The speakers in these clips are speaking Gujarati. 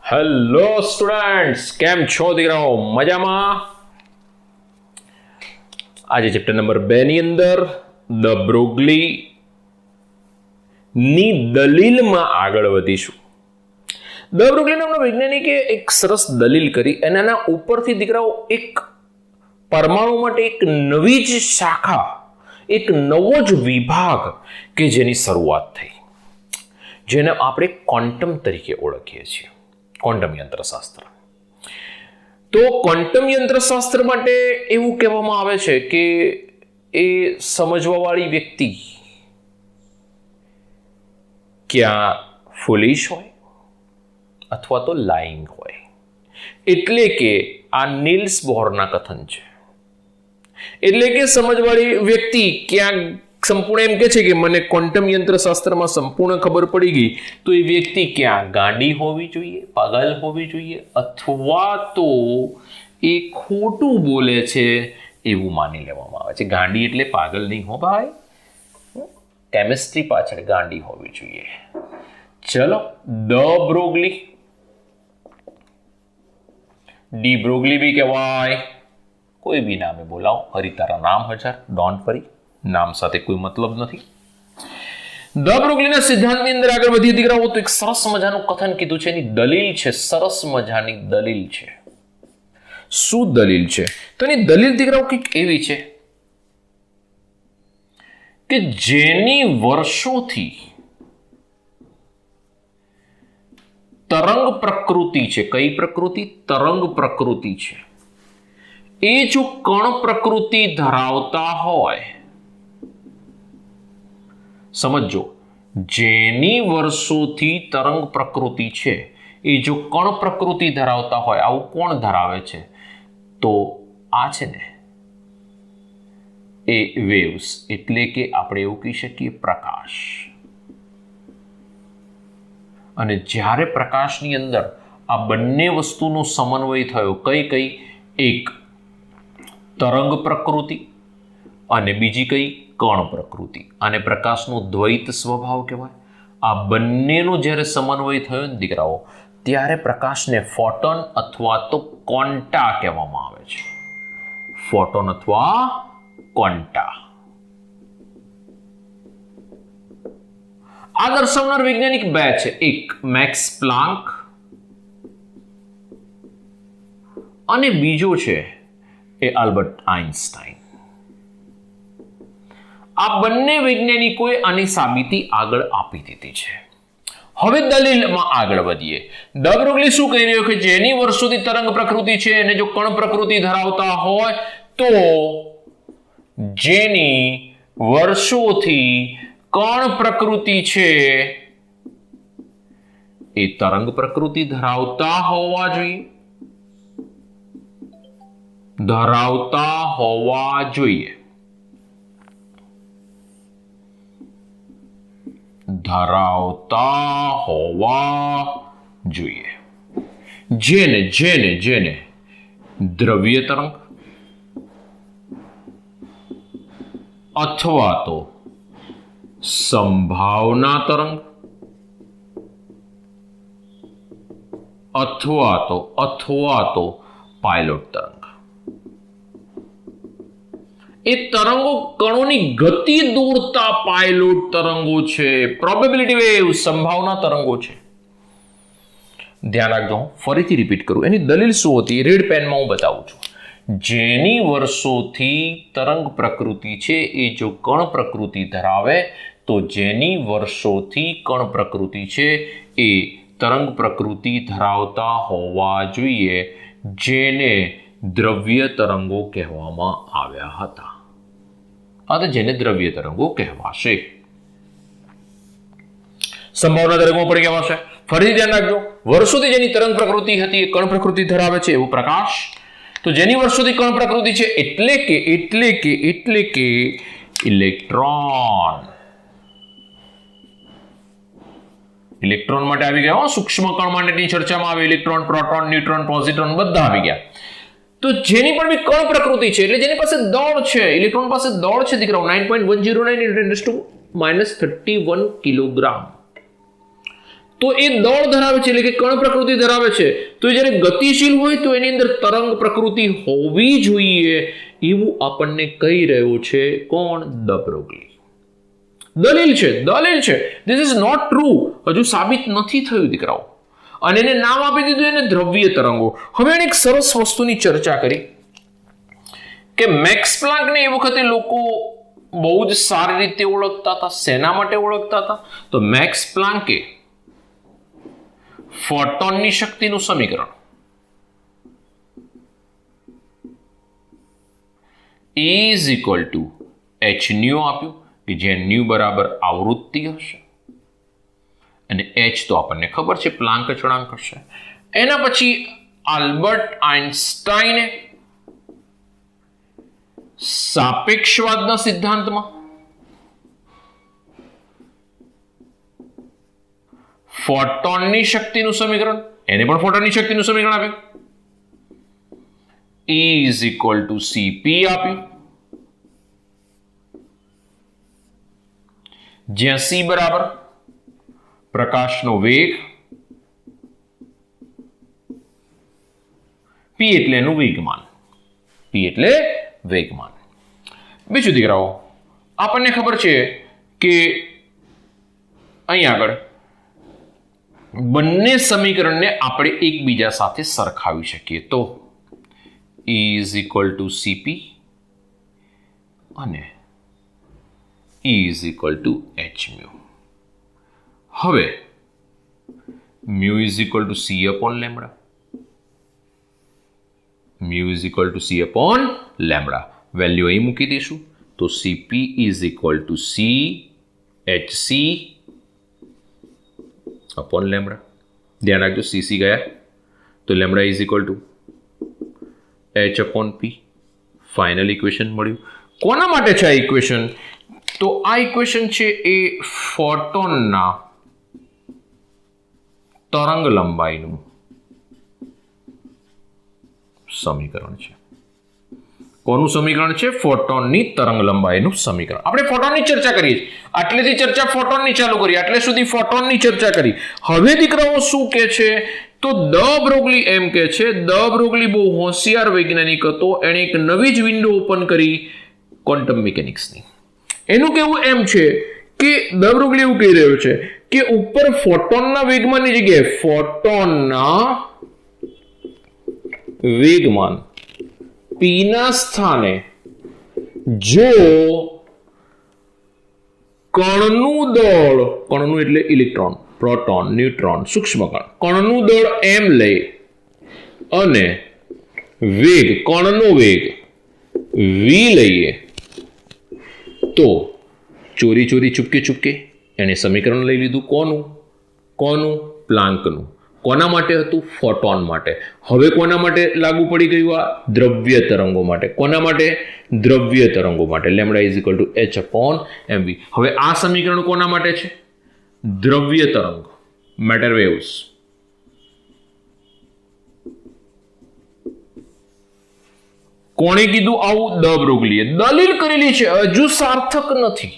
હેલો સ્ટુડન્ટ્સ, કેમ છો દીકરાઓ? મજામાં? આજે ચેપ્ટર નંબર 2 ની અંદર ધ બ્રોગલી ની દલીલમાં આગળ વધીશું. ધ બ્રોગલી નામના વૈજ્ઞાનિકે એક સરસ દલીલ કરી અને એના ઉપરથી દીકરાઓ એક પરમાણુ માટે એક નવી જ શાખા, એક નવો જ વિભાગ કે જેની શરૂઆત થઈ, જેને આપણે ક્વોન્ટમ તરીકે ઓળખીએ છીએ. ક્વોન્ટમ યંત્રશાસ્ત્ર. તો ક્વોન્ટમ યંત્રશાસ્ત્ર માટે એવું કહેવામાં આવે છે કે એ સમજવાવાળી વ્યક્તિ ક્યાં ફૂલિશ હોય અથવા તો લાઇંગ હોય. એટલે કે આ નીલ્સ બોહરના કથન છે. એટલે કે સમજવાળી વ્યક્તિ ક્યાં સંપૂર્ણ એમ કે છે કે મને ક્વોન્ટમ યંત્રશાસ્ત્રમાં સંપૂર્ણ ખબર પડી ગઈ, તો એ વ્યક્તિ ક્યાં ગાંડી હોવી જોઈએ, પાગલ હોવી જોઈએ, અથવા તો એ ખોટું બોલે છે એવું માની લેવામાં આવે છે. ગાંડી એટલે પાગલ નહીં હો ભાઈ, કેમિસ્ટ્રી પાછળ ગાંડી હોવી જોઈએ. ચલો, ધ બ્રોગલી, ડી બ્રોગલી બી કહેવાય, કોઈ બી નામે બોલાવો, હરી તારા નામ હજાર, ડોન્ટ વરી, નામ સાથે કોઈ મતલબ નથી. ધ બ્રોગલીના સિદ્ધાંતની અંદર આગળ વધીએ દીકરાઓ, તો એક સરસ મજાનું કથન કીધું છે, એની દલીલ છે, સરસ મજાની દલીલ છે. શું દલીલ છે? તો એની દલીલ દીકરાઓ કંઈક એવી છે કે જેની વર્ષોથી તરંગ પ્રકૃતિ છે. કઈ પ્રકૃતિ? તરંગ પ્રકૃતિ છે. એ જો કણ પ્રકૃતિ ધરાવતા હોય, સમજો, જેની વર્ષોથી તરંગ પ્રકૃતિ છે એ જો કણ પ્રકૃતિ ધરાવતા હોય, આવું કોણ ધરાવે છે? તો આ છે ને એ વેવ્સ, એટલે કે આપણે એવું કહી શકીએ પ્રકાશ. અને જ્યારે પ્રકાશની અંદર આ બંને વસ્તુનો સમન્વય થયો, કઈ? એક તરંગ પ્રકૃતિ અને બીજી કઈ? કણ પ્રકૃતિ. અને પ્રકાશનો દ્વૈત સ્વભાવ કહેવાય. આ બંનેનો જ્યારે સમન્વય થયો ને દીકરાઓ, ત્યારે પ્રકાશને ફોટોન અથવા તો ક્વોન્ટા કહેવામાં આવે છે. ફોટોન અથવા ક્વોન્ટા. આ દર્શાવનાર વૈજ્ઞાનિક બે છે, એક મેક્સ પ્લાન્ક અને બીજો છે એ આલ્બર્ટ આઇન્સ્ટાઈન. આ બંને વૈજ્ઞાનિકોએ આની સાબિતી આગળ આપી દીધી છે. હવે દલીલમાં આગળ વધીએ. ધ બ્રોગલી શું કહી રહ્યો કે જેની વર્ષોથી તરંગ પ્રકૃતિ છે અને જો કણ પ્રકૃતિ ધરાવતા હોય, તો જેની વર્ષોથી કણ પ્રકૃતિ છે એ તરંગ પ્રકૃતિ ધરાવતા હોવા જોઈએ. ધરાવતા હોવા જોઈએ. જેને દ્રવ્ય તરંગ અથવા તો સંભાવના તરંગ અથવા તો પાયલોટ તરંગ. એ તરંગો કણોની ગતિ દોરતા પાયલોટ તરંગો છે. પ્રોબેબિલિટી વેવ, સંભાવના તરંગો છે. ધ્યાન રાખજો, ફરીથી રિપીટ કરું. એની દલીલ શું હતી? રેડ પેનમાં હું બતાવું છું. જેની વર્ષોથી તરંગ પ્રકૃતિ છે એ જો કણ પ્રકૃતિ ધરાવે, તો જેની વર્ષોથી કણ પ્રકૃતિ છે એ તરંગ પ્રકૃતિ ધરાવતા હોવા જોઈએ, જેને દ્રવ્ય તરંગો કહેવામાં આવ્યા હતા. તો જેને દ્રવ્ય તરંગો કહેવાશે. સંભાવના તરંગો પણ કહેવાશે. ફરી ધ્યાન રાખજો, વર્ષોથી જેની તરંગ પ્રકૃતિ હતી એ કણ પ્રકૃતિ ધરાવે છે એવું પ્રકાશ. તો જેની વર્ષોથી કણ પ્રકૃતિ છે એટલે કે ઇલેક્ટ્રોન. ઇલેક્ટ્રોન માટે આવી ગયા, સૂક્ષ્મ કણ માટેની ચર્ચામાં આવે. ઇલેક્ટ્રોન, પ્રોટોન, ન્યુટ્રોન, પોઝિટ્રોન બધા આવી ગયા. તો જેની પણ બી કણ પ્રકૃતિ છે, એટલે જેની પાસે દળ છે, ઇલેક્ટ્રોન પાસે દળ છે દીકરાઓ 9.109 × 10⁻31 કિલોગ્રામ. તો એ દળ ધરાવે છે, એટલે કે કણ પ્રકૃતિ ધરાવે છે. તો જ્યારે ગતિશીલ હોય તો એની અંદર તરંગ પ્રકૃતિ હોવી જોઈએ એવું આપણને કહી રહ્યો છે કોણ? De Broglie. દલીલ છે. This is not true. હજુ સાબિત નથી થયું દીકરાઓ. અને એને નામ આપી દીધું એને દ્રવ્ય તરંગો. હવે એને એક સરસ વસ્તુની ચર્ચા કરી કે મેક્સ પ્લાન્કને એ વખતે લોકો બહુ જ સારી રીતે ઓળખતા હતા. શેના માટે ઓળખતા હતા? તો મેક્સ પ્લાન્કે ફોટોનની શક્તિનું સમીકરણ is equal to H new આપ્યું, કે જ્યાં ન્યુ બરાબર આવૃત્તિ હશે અને એચ તો આપણને ખબર છે પ્લાન્ક અચળાંક હશે. એના પછી આલ્બર્ટ આઇન્સ્ટાઈને સાપેક્ષવાદના સિદ્ધાંતમાં ફોટોનની શક્તિનું સમીકરણ, એને પણ ફોટોનની શક્તિનું સમીકરણ આપ્યું, E is equal to CP આપ્યું, જ્યાં સી બરાબર પ્રકાશનો વેગ, પી એટલે એનું વેગમાન. બીજું દીકરાઓ, આપણને ખબર છે કે અહીં આગળ બંને સમીકરણને આપણે એકબીજા સાથે સરખાવી શકીએ. તો E is equal to CP અને E is equal to H mu. હવે mu is equal to C upon lambda. Value અહીં મૂકી દઈશું. તો CP is equal to C HC upon lambda. ધ્યાન રાખજો, સીસી ગયા તો lambda is equal to H upon P. Final equation મળ્યું. કોના માટે છે આ ઇક્વેશન? તો આ ઇક્વેશન છે એ ફોટોનના તરંગ લંબાઈનું સમીકરણ છે. કોનું સમીકરણ છે? ફોટોનની તરંગ લંબાઈનું સમીકરણ. આપણે ફોટોનની ચર્ચા કરીએ છીએ, આટલેથી ચર્ચા ફોટોનની ચાલુ કરી, આટલે સુધી ફોટોનની ચર્ચા કરી. હવે દીકરાઓ શું કે છે? તો દ બ્રોગલી એમ કે છે, દ બ્રોગલી બહુ હોશિયાર વૈજ્ઞાનિક હતો. એણે એક નવી જ વિન્ડો ઓપન કરી ક્વોન્ટમ મિકેનિક્સની. એનું કહેવું એમ છે કે દ બ્રોગલી એવું કહી રહ્યો છે કે ઉપર ફોટોનના વેગમાનની જગ્યાએ ફોટોનના વેગમાન પી ના સ્થાને જો કણનું દળ, કણનું એટલે ઇલેક્ટ્રોન, પ્રોટોન, ન્યુટ્રોન, સૂક્ષ્મ કણનું દળ એમ લઈ અને વેગ, કણનો વેગ વી લઈએ તો ચોરી ચૂપકે એને સમીકરણ લઈ લીધું. કોનું? પ્લાન્કનું. કોના માટે હતું? ફોટોન માટે. હવે કોના માટે લાગુ પડી ગયું? આ દ્રવ્ય તરંગો માટે. કોના માટે? દ્રવ્ય તરંગો માટે. Lambda is equal to H upon MV. હવે આ સમીકરણ કોના માટે છે? દ્રવ્ય તરંગ, મેટર વેવ્સ. કોણે કીધું આવું? દ બ્રોગલીએ. દલીલ કરેલી છે, હજુ સાર્થક નથી.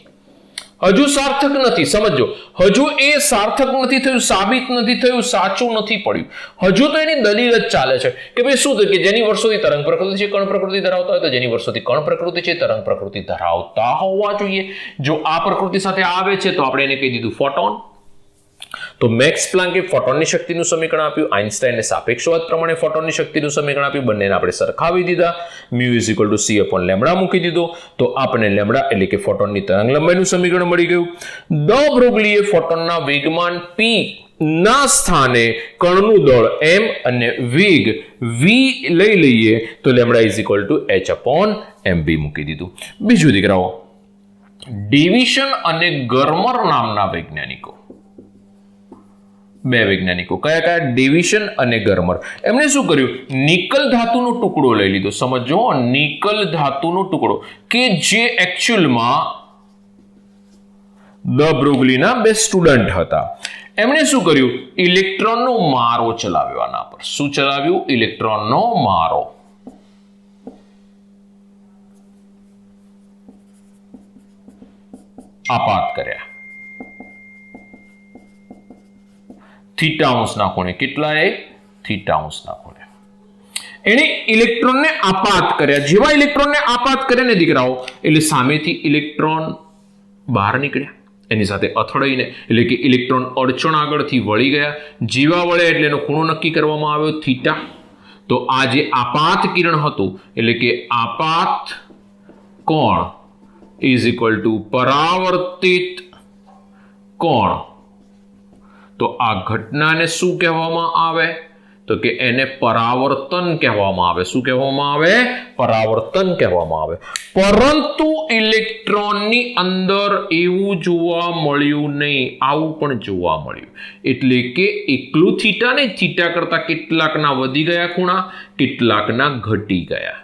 સમજો, હજુ એ સાર્થક નથી થયું, સાબિત નથી થયું, સાચું નથી પડ્યું. હજુ તો એની દલીલ જ ચાલે છે કે ભાઈ શું થયું કે જેની વર્ષોથી તરંગ પ્રકૃતિ છે, કણ પ્રકૃતિ ધરાવતા હોય તો જેની વર્ષોથી કણ પ્રકૃતિ છે, તરંગ પ્રકૃતિ ધરાવતા હોવા જોઈએ. જો આ પ્રકૃતિ સાથે આવે છે તો આપણે એને કહી દીધું ફોટોન. તો મેક્સ પ્લાન્કે ફોટોનની શક્તિનું સમીકરણ આપ્યું, આઇન્સ્ટાઈને સાપેક્ષવાદ પ્રમાણે ફોટોનની શક્તિનું સમીકરણ આપ્યું, બંનેને આપણે સરખાવી દીધા. Mu is equal to C upon lambda મૂકી દીધો તો આપણે લેમડા એટલે કે ફોટોનની તરંગ લંબાઈનું સમીકરણ મળી ગયું. દ બ્રોગલીએ ફોટોનના વેગમાન પી ના સ્થાને કણનું દળ એમ અને વેગ વી લઈ લઈએ તો lambda is equal to H upon M B મૂકી દીધું. બીજું દીકરાઓ, ડેવિશન અને ગર્મર નામના વૈજ્ઞાનિકો, બે વૈજ્ઞાનિકો, કયા? ડેવિશન અને ગર્મર. એમણે શું કર્યું? નિકલ ધાતુનો ટુકડો લઈ લીધો. સમજો, નિકલ ધાતુનો ટુકડો કે જે એકચ્યુઅલમાં દ બ્રોગલીના બે સ્ટુડન્ટ હતા. એમણે શું કર્યું? ઇલેક્ટ્રોનનો મારો ચલાવ્યો આના પર. શું ચલાવ્યું? ઇલેક્ટ્રોનનો મારો. આપાત કર્યા. થીટા અંશના ખૂણે. કેટલા એ? થીટા અંશના ખૂણે. એણે ઇલેક્ટ્રોનને આપાત કર્યા. જેવા ઇલેક્ટ્રોનને આપાત કર્યા ને દીકરાઓ, એટલે સામેથી ઇલેક્ટ્રોન બહાર નીકળ્યા, એની સાથે અથડાઈને, એટલે કે ઇલેક્ટ્રોન અડચણ આગળથી વળી ગયા. જેવા વળ્યા એટલે એનો ખૂણો નક્કી કરવામાં આવ્યો થીટા. તો આ જે આપાત કિરણ હતું, એટલે કે આપાત કોણ ઇઝ ઇક્વલ ટુ પરાવર્તિત કોણ. તો આ ઘટનાને શું કહેવામાં આવે? તો કે એને પરાવર્તન કહેવામાં આવે. શું કહેવામાં આવે? પરાવર્તન કહેવામાં આવે. પરંતુ ઇલેક્ટ્રોનની અંદર એવું જોવા મળ્યું નહીં, આવું પણ જોવા મળ્યું. એટલે કે એકલું થીટા ને થીટા કરતા કેટલાકના વધી ગયા ખૂણા, કેટલાકના ઘટી ગયા.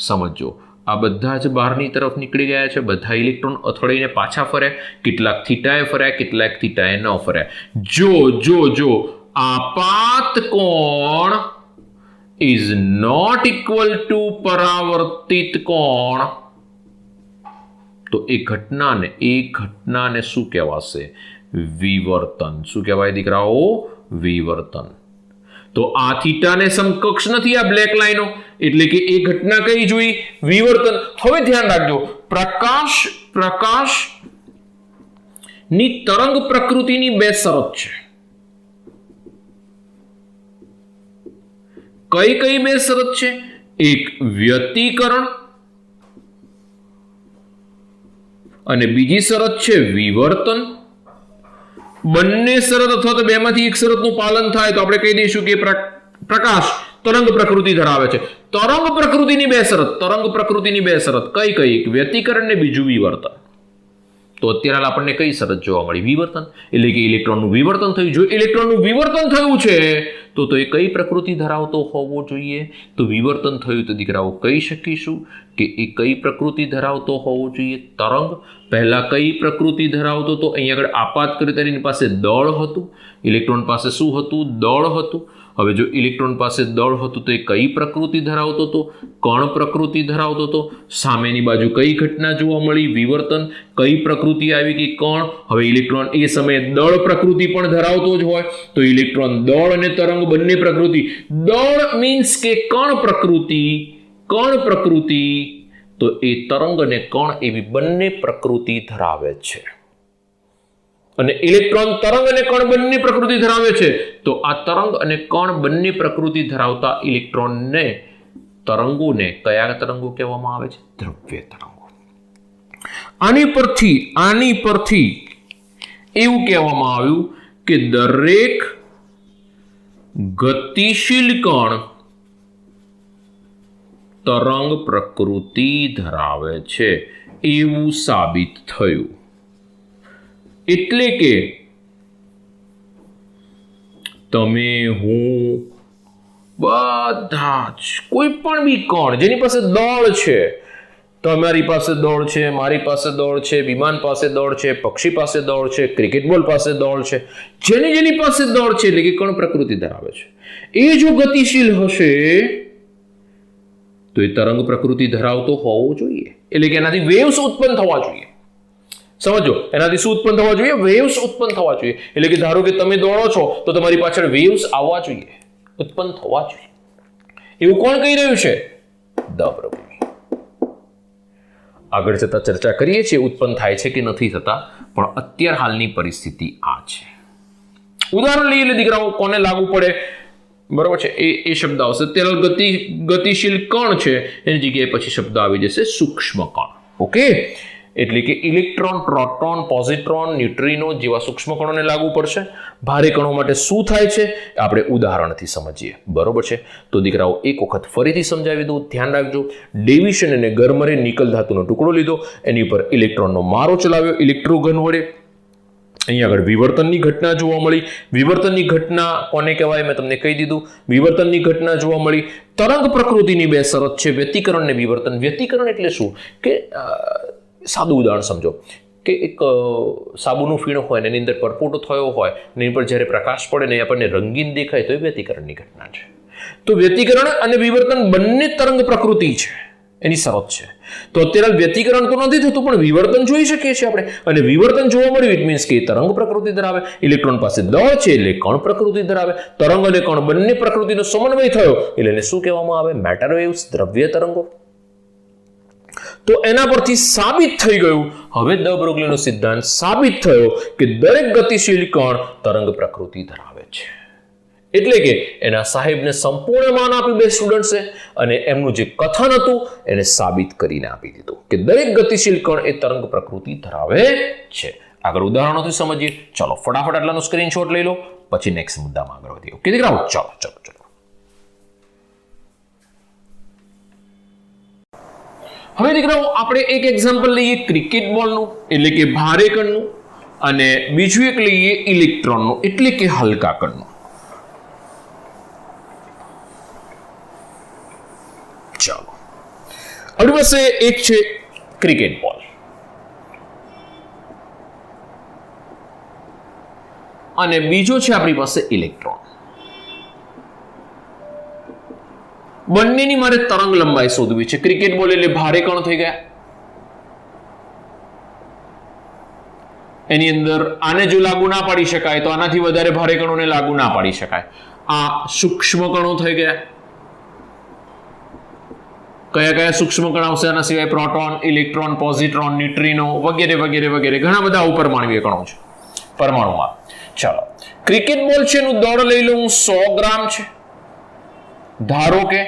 સમજો, આ બધા જ બહારની તરફ નીકળી ગયા છે. બધા ઇલેક્ટ્રોન અથડાઈને પાછા ફર્યા. કેટલાક થીટાએ ફર્યા, કેટલાક થીટાએ ન ફર્યા. જો આપાત કોણ is not equal to પરાવર્તિત કોણ, તો એ ઘટનાને શું કહેવાશે? વિવર્તન. શું કહેવાય દીકરાઓ? વિવર્તન. તો આ થીટાને સમકક્ષ નથી આ બ્લેક લાઈનો, એટલે કે એ ઘટના કઈ જોઈ? વિવર્તન. હવે ધ્યાન રાખજો, પ્રકાશ ની તરંગ પ્રકૃતિની બે શરત છે. કઈ બે શરત છે? એક વ્યતિકરણ અને બીજી શરત છે વિવર્તન. બંને શરત અથવા તો બેમાંથી એક શરતનું પાલન થાય તો આપણે કહી દઈશું કે પ્રકાશ તરંગ પ્રકૃતિ ધરાવે છે. તરંગ પ્રકૃતિની બે શરત કઈ? એક વ્યતિકરણ ને બીજું વિવર્તન. તો અત્યારે આપણને કઈ શરત જોવા મળી? વિવર્તન. એટલે કે ઇલેક્ટ્રોનનું વિવર્તન થયું. જો ઇલેક્ટ્રોનનું વિવર્તન થયું છે તો એ કઈ પ્રકૃતિ ધરાવતો હોવો જોઈએ? તો વિવર્તન થયું તો દીકરાઓ કહી શકીશું કે એ કઈ પ્રકૃતિ ધરાવતો હોવો જોઈએ? તરંગ. પહેલા કઈ પ્રકૃતિ ધરાવતો? તો અહીં આગળ આપાત કરી તેની પાસે દળ હતું. ઇલેક્ટ્રોન પાસે શું હતું? દળ હતું. હવે જો ઇલેક્ટ્રોન પાસે દળ હતું તો એ કઈ પ્રકૃતિ ધરાવતો હતો? કણ પ્રકૃતિ ધરાવતો હતો. સામેની બાજુ કઈ ઘટના જોવા મળી? વિવર્તન. કઈ પ્રકૃતિ આવી ગઈ? કણ. હવે ઇલેક્ટ્રોન એ સમયે દળ પ્રકૃતિ પણ ધરાવતો જ હોય તો ઇલેક્ટ્રોન દળ અને તરંગ બંને પ્રકૃતિ. દળ મીન્સ કે કણ પ્રકૃતિ, તો એ તરંગ અને કણ એવી બંને પ્રકૃતિ ધરાવે છે. અને ઇલેક્ટ્રોન તરંગ અને કણ બંને પ્રકૃતિ ધરાવે છે તો આ તરંગ અને કણ બંને પ્રકૃતિ ધરાવતા ઇલેક્ટ્રોનને, તરંગોને કયા તરંગો કહેવામાં આવે છે? દ્રવ્ય તરંગો. આની પરથી એવું કહેવામાં આવ્યું કે દરેક ગતિશીલ કણ તરંગ પ્રકૃતિ ધરાવે છે એવું સાબિત થયું. એટલે કે તમે, હું, બધા જ કોઈ પણ બી કણ જેની પાસે દળ છે, તમારી પાસે દળ છે, મારી પાસે દળ છે, વિમાન પાસે દળ છે, પક્ષી પાસે દળ છે, ક્રિકેટ બોલ પાસે દળ છે, જેની પાસે દળ છે એટલે કે કણ પ્રકૃતિ ધરાવે છે, એ જો ગતિશીલ હશે તો એ તરંગ પ્રકૃતિ ધરાવતો હોવો જોઈએ. એટલે કે એનાથી વેવ્સ ઉત્પન્ન થવા જોઈએ. સમજો, એનાથી શું ઉત્પન્ન થવા જોઈએ? વેવ્સ ઉત્પન્ન થવા જોઈએ. એટલે કે ધારો કે તમે દોડો છો તો તમારી પાછળ વેવ્સ આવવા જોઈએ, ઉત્પન્ન થવા જોઈએ. એવું કોણ કહી રહ્યું છે? દ પ્રભુજી. આગળ જતા ચર્ચા કરીએ છીએ ઉત્પન્ન થાય છે કે નથી થતા, પણ અત્યાર હાલની પરિસ્થિતિ આ છે. ઉદાહરણ લઈએ એટલે દીકરાઓ કોને લાગુ પડે? બરોબર છે, એ શબ્દ આવશે. ત્યારે ગતિશીલ કણ છે એની જગ્યાએ પછી શબ્દ આવી જશે સૂક્ષ્મ કણ. ઓકે, એટલે કે ઇલેક્ટ્રોન, પ્રોટોન, પોઝિટ્રોન, ન્યુટ્રિનો જેવા સૂક્ષ્મ કણોને લાગુ પડશે. ભારે કણો માટે શું થાય છે આપણે ઉદાહરણથી સમજીએ. બરોબર છે, તો દીકરાઓ એક વખત ફરીથી સમજાવી દઉં, ધ્યાન રાખજો. ડેવિશન અને ગરમરે નિકલ ધાતુનો ટુકડો લીધો, એની ઉપર ઇલેક્ટ્રોનનો મારો ચલાવ્યો ઇલેક્ટ્રોગન વડે. અહીં આગળ વિવર્તનની ઘટના જોવા મળી. વિવર્તનની ઘટના કોને કહેવાય મેં તમને કહી દીધું. વિવર્તનની ઘટના જોવા મળી. તરંગ પ્રકૃતિની બે શરત છે, વ્યતિકરણ અને વિવર્તન. વ્યતિકરણ એટલે શું? કે સાદું ઉદાહરણ સમજો કે એક સાબુનું ફીણ હોય ને એની અંદર પરપોટો થયો હોય ને એની પર જ્યારે પ્રકાશ પડે ને આપણને રંગીન દેખાય તો એ વ્યતિકરણની ઘટના છે. તો વ્યતિકરણ અને વિવર્તન બંને તરંગ પ્રકૃતિ છે. એની શરત છે. તો અત્યારે વ્યતિકરણ તો નથી થતું, પણ વિવર્તન જોઈ શકીએ છીએ આપણે, અને વિવર્તન જોવા મળ્યું ઇટ મીન્સ કે તરંગ પ્રકૃતિ ધરાવે. ઇલેક્ટ્રોન પાસે દળ છે એટલે કણ પ્રકૃતિ ધરાવે. તરંગ અને કણ બંને પ્રકૃતિનો સમન્વય થયો એટલે એને શું કહેવામાં આવે? મેટર વેવ્સ, દ્રવ્ય તરંગો. તો એના પરથી સાબિત થઈ ગયું, હવે દ બ્રોગલીનો સિદ્ધાંત સાબિત થયો કે દરેક ગતિશીલ કણ તરંગ પ્રકૃતિ ધરાવે છે. એટલે કે એના સાહેબને સંપૂર્ણ માન આપ્યું બે સ્ટુડન્ટ્સે, અને એમનું જે કથન હતું એને સાબિત કરીને આપી દીધું કે દરેક ગતિશીલ કણ એ તરંગ પ્રકૃતિ ધરાવે છે. આગળ ઉદાહરણોથી સમજીએ. ચલો ફટાફટ આટલાનો સ્ક્રીનશોટ લઈ લો, પછી નેક્સ્ટ મુદ્દામાં આગળ વધીએ. ઓકે દીકરાઓ, ચલો. હવે દીકરાઓ આપણે એક એક્ઝામ્પલ લઈએ ક્રિકેટ બોલનું, એટલે કે ભારે કણનું, અને બીજું એક લઈએ ઇલેક્ટ્રોનનું, એટલે કે હલકા કણનું. ચાલો, આપણી પાસે એક છે ક્રિકેટ બોલ અને બીજો છે આપણી પાસે ઇલેક્ટ્રોન. બંનેની મારે તરંગ લંબાઈ શોધવી છે. ક્રિકેટ બોલ એટલે ભારે કણ થઈ ગયા, એની અંદર આને જો લાગુ ના પાડી શકાય તો આનાથી વધારે ભારે કણોને લાગુ ના પાડી શકાય. આ સૂક્ષ્મ કણો થઈ ગયા. કયા કયા સૂક્ષ્મ કણ આવશે આના સિવાય? પ્રોટોન, ઇલેક્ટ્રોન, પોઝિટ્રોન, ન્યુટ્રિનો વગેરે વગેરે વગેરે ઘણા બધા ઉપરમાણવીય કણો છે પરમાણુમાં. ચાલો, ક્રિકેટ બોલ છે એનું દળ લઈ લઉં 100 ગ્રામ છે. ધારો કે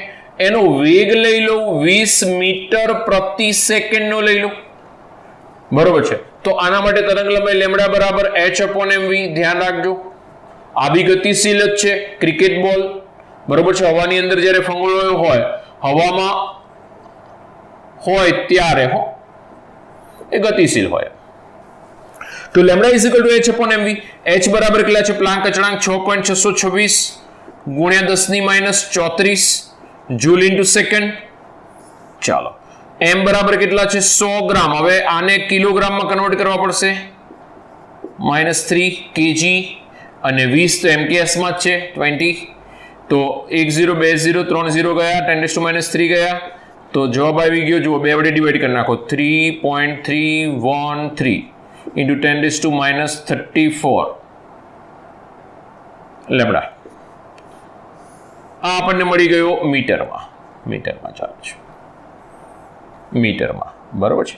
એનો વેગ લઈ લઉં 20 મીટર પ્રતિ સેકન્ડ નો લઈ લઉં. બરોબર છે. તો આના માટે તરંગ લંબાઈ લેમ્ડા બરાબર h/mv. ધ્યાન રાખજો, આ બી ગતિશીલ જ છે ક્રિકેટ બોલ. બરોબર છે. હવાની અંદર જ્યારે ફંગોળાયો હોય, હવામાં હોય ત્યારે એ ગતિશીલ હોય. તો લેમ્ડા h/mv. h બરાબર કેટલા છે? પ્લાન્ક અચળાંક 6.626 ગુણ્યા 10⁻34 જૂલ ઇન્ટુ સેકન્ડ. ચાલો, m બરાબર કેટલા છે? 100 ગ્રામ. હવે આને કિલોગ્રામમાં કન્વર્ટ કરવા પડશે, -3 kg, અને 20 તો mks માં જ છે 20. તો 1 0 2 0 3 0 ગયા, 10⁻³ ગયા. તો જવાબ આવી ગયો, જુઓ 2 વડે ડિવાઈડ કરી નાખો, 3.313 into 10⁻34 લેમ્ડા. આ આપણને મળી ગયો મીટરમાં ચાર્જ, મીટરમાં. બરોબર છે.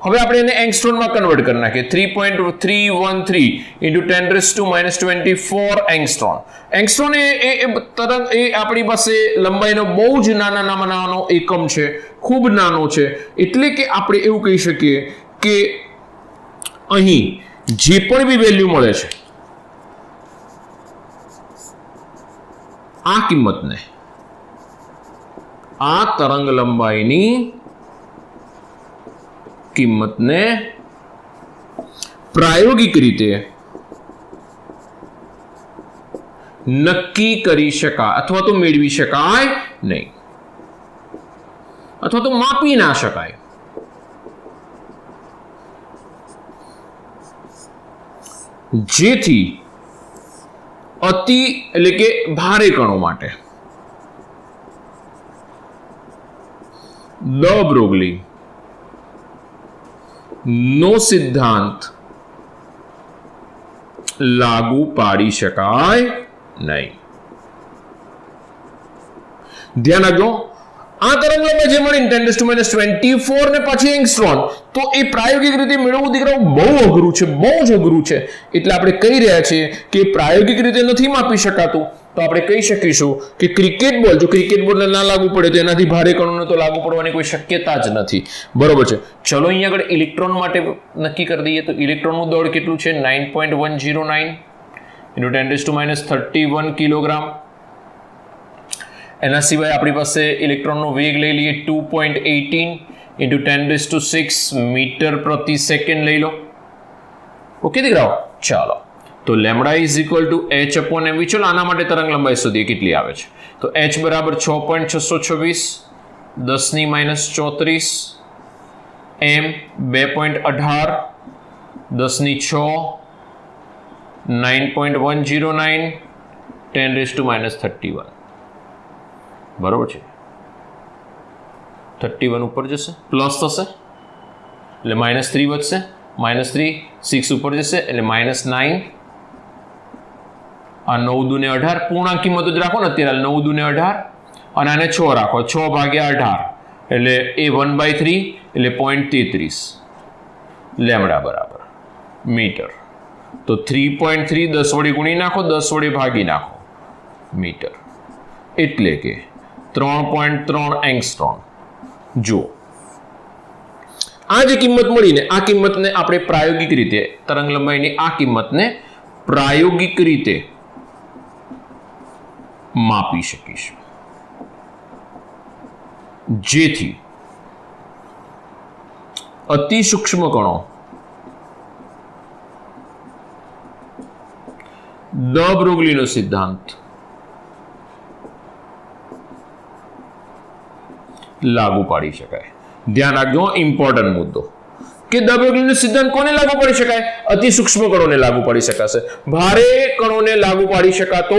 હવે આપણે એને એંગસ્ટ્રોનમાં કન્વર્ટ કરી નાખીએ. 3.313 into 10⁻24 એંગસ્ટ્રોન. એંગસ્ટ્રોન એ તરંગ એ આપણી પાસે લંબાઈનો બહુ જ નાનો એકમ છે, ખૂબ નાનો છે. એટલે કે આપણે એવું કહી શકીએ કે અહીં જે પણ બી વેલ્યુ મળે છે, આ કિંમતને આ તરંગ લંબાઈની કિંમતને પ્રાયોગિક રીતે નક્કી કરી શકાય અથવા તો મેળવી શકાય નહીં, અથવા તો માપી ના શકાય. જેથી અતિ એટલે કે ભારે કણો માટે દ બ્રોગલી નો સિદ્ધાંત લાગુ પાડી શકાય નહીં. ધ્યાન રાખજો, આ તરંગ લંબાઈ જે મળી 10⁻24 ને પછી એંગસ્ટ્રોન, તો એ પ્રાયોગિક રીતે મેળવવું દીકરાઓ બહુ અઘરું છે, બહુ જ અઘરું છે. એટલે આપણે કહી રહ્યા છીએ કે પ્રાયોગિક રીતે નથી માપી શકાતું. તો આપણે કહી શકીશું કે ક્રિકેટ બોલ, જો ક્રિકેટ બોલને ના લાગુ પડે તો એનાથી ભારે કણોને તો લાગુ પડવાની કોઈ શક્યતા જ નથી. બરોબર છે. ચલો અહીંયા આગળ ઇલેક્ટ્રોન માટે નક્કી કરી દઈએ. તો ઇલેક્ટ્રોનનું દળ કેટલું છે? 9.109 into 10⁻31 કિલોગ્રામ. એના સિવાય આપણી પાસે ઇલેક્ટ્રોનનો વેગ લઈ લઈએ 2.18 into 10⁻6 મીટર પ્રતિ સેકન્ડ લઈ લો. ઓકે દીકરાઓ, ચાલો. તો લેમ્ડા h/mv. ચલો આના માટે તરંગ લંબાઈ શોધીએ કેટલી આવે છે. તો h બરાબર 6.626 10⁻34, m 2.18 10⁻6 9.109 10⁻31. બરોબર છે. 31 ઉપર જશે, પ્લસ થશે એટલે -3 વધશે, -3 6 ઉપર જશે એટલે -9, આ 9 દુને 18, પૂર્ણાંક કિંમત જ રાખો ને અત્યારે 9 દુને 18 અને આને 6 રાખો, 6 ભાગ્યા 18 એટલે એ 1/3 એટલે 0.33 લેમડા બરાબર મીટર. તો 3.3 10 વડે ગુણી નાખો, 10 વડે ભાગી નાખો મીટર, એટલે કે 3.3 એંગસ્ટ્રોમ. જુઓ આ જે કિંમત મળીને આ કિંમતને આપણે પ્રાયોગિક રીતે તરંગ લંબાઈની આ કિંમતને પ્રાયોગિક રીતે માપી શકીશું, જેથી અતિ સૂક્ષ્મ કણો દ બ્રોગલીનો સિદ્ધાંત લાગુ પાડી શકાય. ધ્યાન રાખજો, ઇમ્પોર્ટન્ટ મુદ્દો કે દ બ્રોગલીનો સિદ્ધાંત કોને લાગુ પાડી શકાય? અતિ સૂક્ષ્મ કણોને લાગુ પાડી શકાશે, ભારે કણોને લાગુ પાડી શકાતો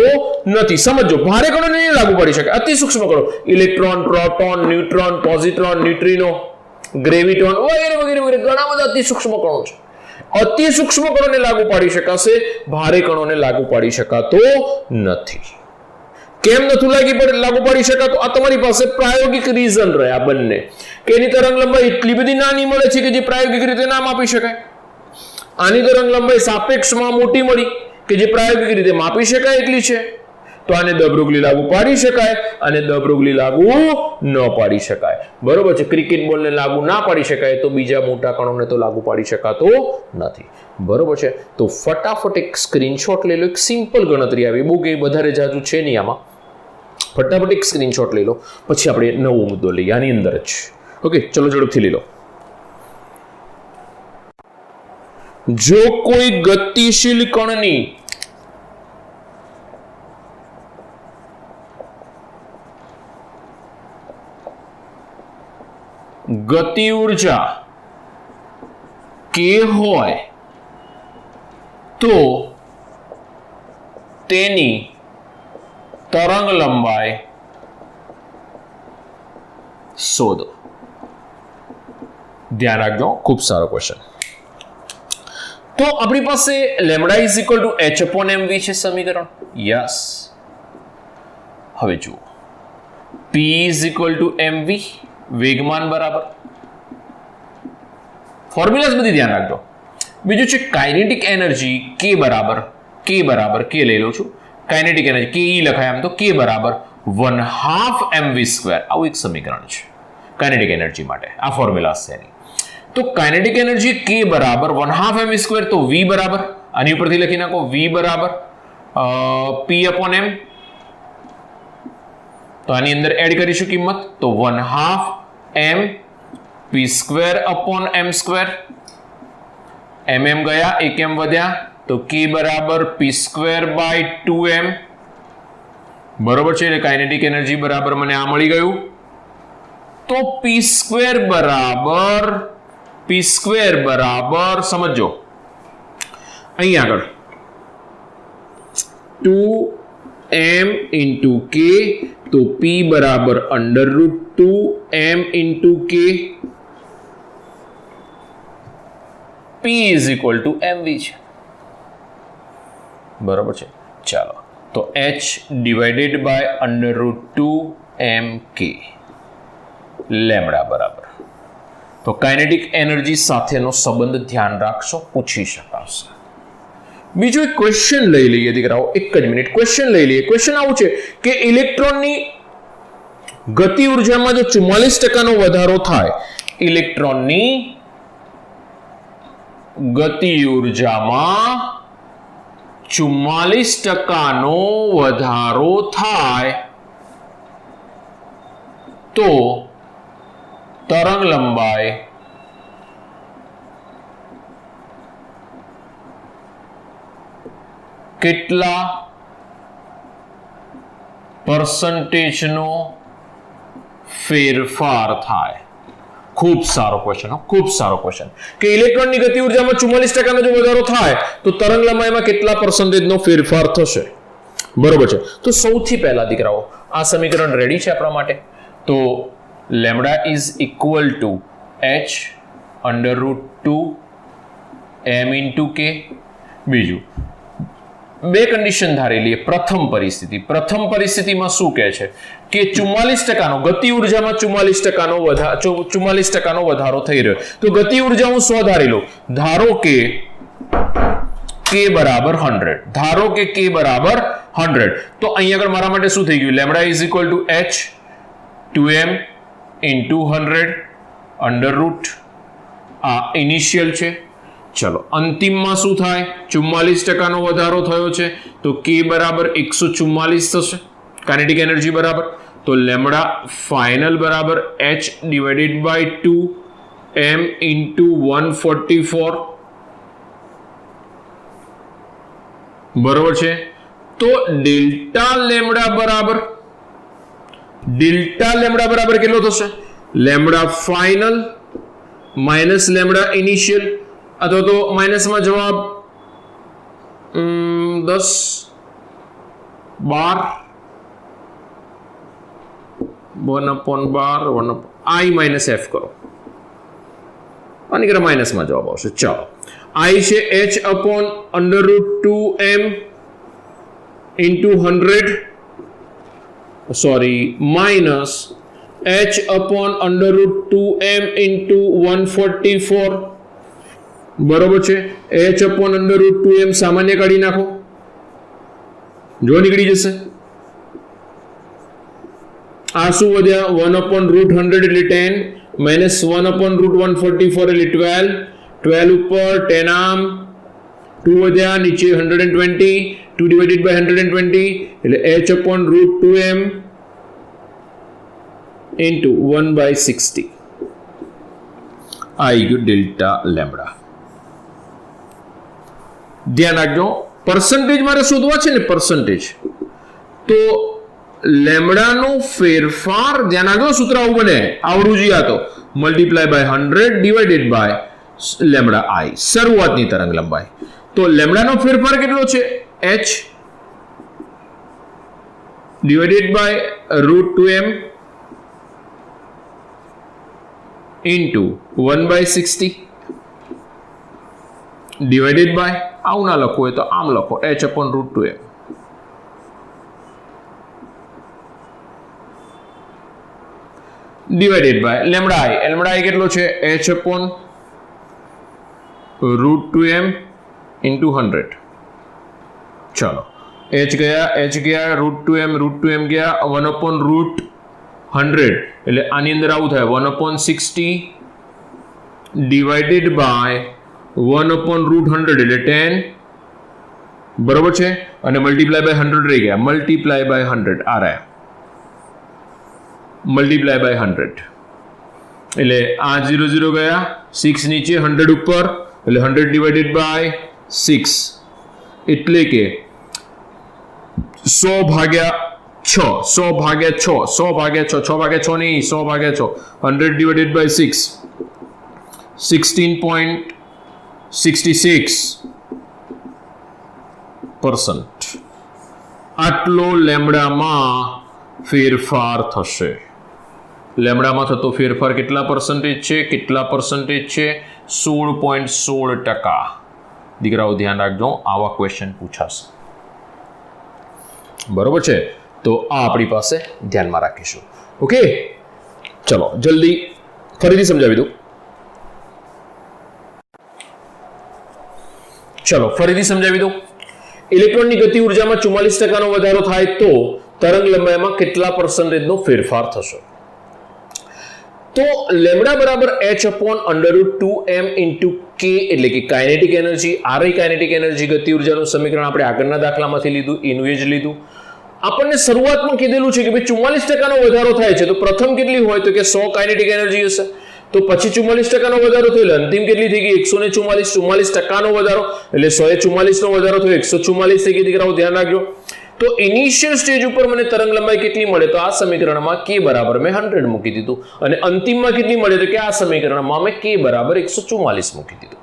નથી. સમજો, ભારે કણોને નહીં લાગુ પાડી શકાય, અતિ સૂક્ષ્મ કણો ઇલેક્ટ્રોન, પ્રોટોન, ન્યુટ્રોન, પોઝિટ્રોન, ન્યુટ્રિનો, ગ્રેવિટોન વગેરે વગેરે વગેરે ઘણા બધા અતિ સૂક્ષ્મ કણો છે. અતિ સૂક્ષ્મ કણોને લાગુ પાડી શકાશે, ભારે કણોને લાગુ પાડી શકાતો નથી. કેમ નથી લાગુ પાડી શકાતો? આ તમારી પાસે પ્રાયોગિક રીઝન રહે આ બંને, કે એની તરંગ લંબાઈ એટલી બધી નાની મળે છે કે જે પ્રાયોગિક રીતે ના માપી શકાય. આની તરંગ લંબાઈ સાપેક્ષમાં મોટી મળી કે જે પ્રાયોગિક રીતે માપી શકાય એટલી છે. તો આને દ બ્રોગલી લાગુ પાડી શકાય અને દ બ્રોગલી લાગુ ન પાડી શકાય. બરોબર છે. ક્રિકેટ બોલને લાગુ ના પાડી શકાય તો બીજા મોટા કણોને તો લાગુ પાડી શકાતો નથી. બરોબર છે. તો ફટાફટ એક સ્ક્રીનશોટ લઈ લો. એક સિમ્પલ ગણતરી આવી, બહુ કંઈ વધારે જાજુ છે નહીં આમાં. ફટાફટ એક સ્ક્રીનશોટ લઈ લો, પછી આપણે નવો મુદ્દો લઈએ આની અંદર જ. ઓકે, ચલો ઝડપથી લઈ લો. જો કોઈ ગતિશીલ કણની ગતિ ઉર્જા કે હોય તો તેની તરંગ લંબાઈ શોધો. ધ્યાન રાખજો, ખૂબ સારો ક્વેશ્ચન. તો આપણી પાસે lambda is equal two h upon mv છે સમીકરણ. યસ. હવે જુઓ, p is equal two mv વેગમાન બરાબર ફોર્મ્યુલાસ બધી ધ્યાન રાખજો. બીજું છે કાઇનેટિક એનર્જી k બરાબર k લઈ લઉં છું. કાઇનેટિક એનર્જી કે લખાય આમ તો k બરાબર 1/2 mv². આવું એક સમીકરણ છે કાઇનેટિક એનર્જી માટે. આ ફોર્મ્યુલાસ છે એની. તો કાઇનેટિક એનર્જી k બરાબર 1/2 mv². તો v બરાબર આની ઉપરથી લખી નાખો, v બરાબર p અપોન m. તો આની અંદર એડ કરીશું કિંમત, તો 1/2 m p² upon m². mm ગયા, 1 m વધ્યા, તો k બરાબર p²/2m. બરોબર છે. એટલે કાઇનેટિક એનર્જી બરાબર મને આ મળી ગયું. તો p² બરાબર સમજો અહીં આગળ 2m into k, તો p બરાબર √2m into k. p is equal to mv છે. બરાબર છે. ચાલો, તો h divided by √2mk lambda બરાબર. તો કાઇનેટિક એનર્જી સાથેનો સંબંધ ધ્યાન રાખશો, પૂછી શકાશે. બીજો એક ક્વેશ્ચન લઈ લઈએ દીકરાઓ, એક જ મિનિટ ક્વેશ્ચન લઈ લઈએ. ક્વેશ્ચન આવું છે કે ઇલેક્ટ્રોનની ગતિ ઉર્જામાં જો 44% વધારો થાય, ઇલેક્ટ્રોનની ગતિ ઉર્જામાં 44% વધારો થાય તો તરંગ લંબાઈ કેટલા પરસન્ટેજનો ફેરફાર થાય? ખૂબ સારો ક્વેશ્ચન, ખૂબ સારો ક્વેશ્ચન. કે ઇલેક્ટ્રોનની ગતિ ઉર્જામાં 44% જો વધારો થાય તો તરંગ લંબાઈમાં કેટલા પરસન્ટેજનો ફેરફાર થશે? બરોબર છે. તો સૌથી પહેલા દીકરાઓ આ સમીકરણ રેડી છે આપણા માટે. તો lambda is equal two h √2 m into કે. બીજું બે કન્ડિશન ધારી લઈએ. પ્રથમ પરિસ્થિતિમાં શું કહે છે કે 44% ગતિ ઉર્જામાં 44% વધારો થઈ રહ્યો. તો ગતિ ઉર્જા હું 100 ધારી લઉં. ધારો કે k બરાબર 100. તો અહીંયા આગળ મારા માટે શું થઈ ગયું? Lambda is equal two h 2m into 100 √ આ ઇનિશિયલ છે. ચલો અંતિમમાં શું થાય? 44% વધારો થયો છે તો k બરાબર 144 થશે કાઇનેટિક એનર્જી બરાબર. તો લેમડા ફાઇનલ બરાબર h divided by 2m into 144 બરોબર છે. તો ડેલ્ટા લેમડા બરાબર કેટલો થશે? Lambda final minus lambda initial, અથવા તો માઇનસમાં જવાબ 10 12 1/12 I માઇનસ f કરો અને કે માઇનસમાં જવાબ આવશે. ચાલો I છે h upon √2m into 100 minus h upon √2m into 144 બરોબર છે. h અપોન √2m સામાન્ય કાઢી નાખો, જો નીકળી જશે. આ શું વધ્યા? 1/√100 એટલે 10 માઇનસ 1/√144 એટલે 12 ઉપર 10 આમ 2 વધ્યા, નીચે 120 2 ડિવાઇડેડ બાય 120 એટલે h અપોન √2m ઇન્ટુ 1/60 આવી ગયું ડેલ્ટા લેમડા. ધ્યાન રાખજો, પર્સન્ટેજ મારે શોધવા છે ને, પર્સન્ટેજ. તો લેમડાનો ફેરફાર, ધ્યાન રાખજો સૂત્ર આવું બને, આવડું જ યા તો multiply by 100 divided by lambda I, શરૂઆતની તરંગ લંબાઈ. તો લેમડાનો ફેરફાર કેટલો છે? h divided by √2m into 1/60 divided by, આવું ના લખવું હોય તો આમ લખો, h upon √2m divided by lambda I કેટલો છે? h upon √2m into 100. ચલો h ગયા √2m ગયા 1/√100 એટલે આની અંદર આવું થાય 1/60 ડિવાઇડેડ બાય 1/√100 એટલે 10 બરોબર છે. અને મલ્ટીપ્લાય બાય 100 રહી ગયા, મલ્ટીપ્લાય બાય 100 આ રહ્યા, મલ્ટીપ્લાય બાય 100 એટલે આ 0 0 ગયા, 6 નીચે 100 ઉપર એટલે 100 ડિવાઇડેડ બાય 6 એટલે કે 100 ભાગ્યા 6 નહીં, 100 ભાગ્યા 6 100 ડિવાઇડેડ બાય 6 16.66% આટલો લેમડામાં ફેરફાર થશે. લેમડામાં થતો ફેરફાર કેટલા પર્સન્ટેજ છે? 16.16%. દીકરાઓ ધ્યાન રાખજો, આવા ક્વેશ્ચન પૂછાશે બરોબર છે. તો આ આપણી પાસે ધ્યાનમાં રાખીશું. ઓકે, ચલો જલ્દી ફરીથી સમજાવી દઉં. ઇલેક્ટ્રોનની ગતિ ઉર્જામાં 44% વધારો થાય તો તરંગ લંબાઈમાં કેટલા પર્સન્ટેજનો ફેરફાર થશે? તો લેમડા બરાબર h upon √2m into k એટલે કે કાઇનેટિક એનર્જી. આ રહી કાઇનેટિક એનર્જી, ગતિ ઉર્જાનું સમીકરણ આપણે આગળના દાખલામાંથી લીધું, એનું જ લીધું. આપણને શરૂઆતમાં કીધેલું છે કે ભાઈ 44% વધારો થાય છે તો પ્રથમ કેટલી હોય તો કે 100 કાઇનેટિક એનર્જી હશે. તો પછી 44% વધારો થયો એટલે અંતિમ કેટલી થઈ ગઈ? 144. 44% વધારો એટલે 144 નો વધારો થયો, 144 થઈ ગઈ. દીકરાઓ ધ્યાન રાખજો. તો ઇનિશિયલ સ્ટેજ ઉપર મને તરંગ લંબાઈ કેટલી મળે? તો આ સમીકરણમાં k બરાબર મેં 100 મૂકી દીધું. અને અંતિમમાં કેટલી મળે? તો કે આ સમીકરણમાં મેં k બરાબર 144 મૂકી દીધું.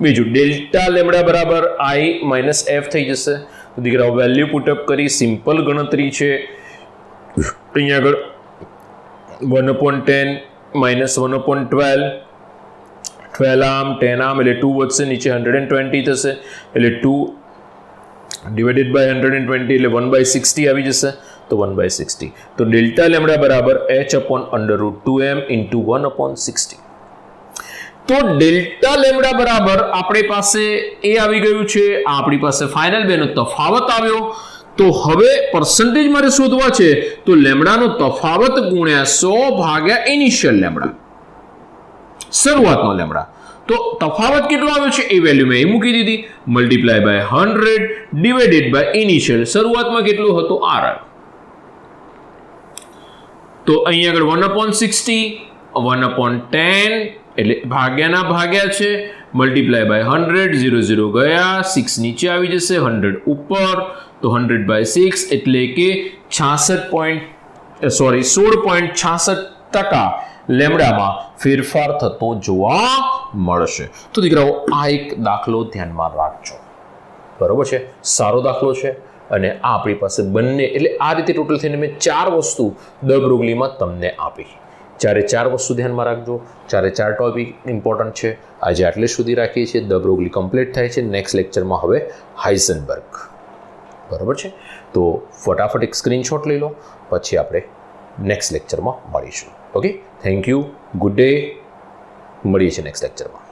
બીજું ડેલ્ટા લેમડા બરાબર I માઇનસ f થઈ જશે. તો દીકરાઓ વેલ્યુ પુટઅપ કરી, સિમ્પલ ગણતરી છે. અહીંયા આગળ 1/10 માઇનસ 1/12, 12 આમ 10 આમ એટલે 2 વધશે, નીચે 120 થશે એટલે 2 ડિવાઇડેડ બાય 120 એટલે 1/60 આવી જશે, તો 1/60. તો ડેલ્ટા લેમડા બરાબર h/√2m ઇન્ટુ 1/60. તો ડેલ્ટા લેમડા બરાબર આપણી પાસે એ આવી ગયું છે, આ આપણી પાસે ફાઇનલ બેનો તફાવત આવ્યો. તો હવે પર્સન્ટેજ મારે શોધવા છે, તો લેમડાનો તફાવત ગુણ્યા 100 ભાગ્યા ઇનિશિયલ લેમડા, શરૂઆતનો લેમડા. તો તફાવત કેટલો આવ્યો છે એ વેલ્યુ મેં મૂકી દીધી, multiply by 100 divided by initial, શરૂઆતમાં કેટલું હતું r. તો અહીંયા આગળ 1/60, 1/10 એટલે ભાગ્યાના ભાગ્યા છે, મલ્ટીપ્લાય બાય 100, 0 0 ગયા, 6 નીચે આવી જશે, 100 ઉપર, તો 100/6 એટલે કે 16.66% લેમડામાં ફેરફાર થતો જોવા મળશે. તો દીકરાઓ આ એક દાખલો ધ્યાનમાં રાખજો, બરોબર છે, સારો દાખલો છે. અને આ આપણી પાસે બંને એટલે આ રીતે ટોટલ થઈને મેં 4 વસ્તુ દ બ્રોગલીમાં તમને આપી. 4 વસ્તુ ધ્યાનમાં રાખજો, 4 ટોપિક ઇમ્પોર્ટન્ટ છે. આજે આટલે સુધી રાખીએ છીએ, દ બ્રોગલી કમ્પ્લીટ થાય છે. નેક્સ્ટ લેક્ચરમાં હવે હાઇઝનબર્ગ, બરોબર છે. તો ફટાફટ એક સ્ક્રીનશોટ લઈ લો, પછી આપણે નેક્સ્ટ લેક્ચરમાં મળીશું. Okay, thank you, good day, મળીએ છીએ નેક્સ્ટ લેક્ચરમાં.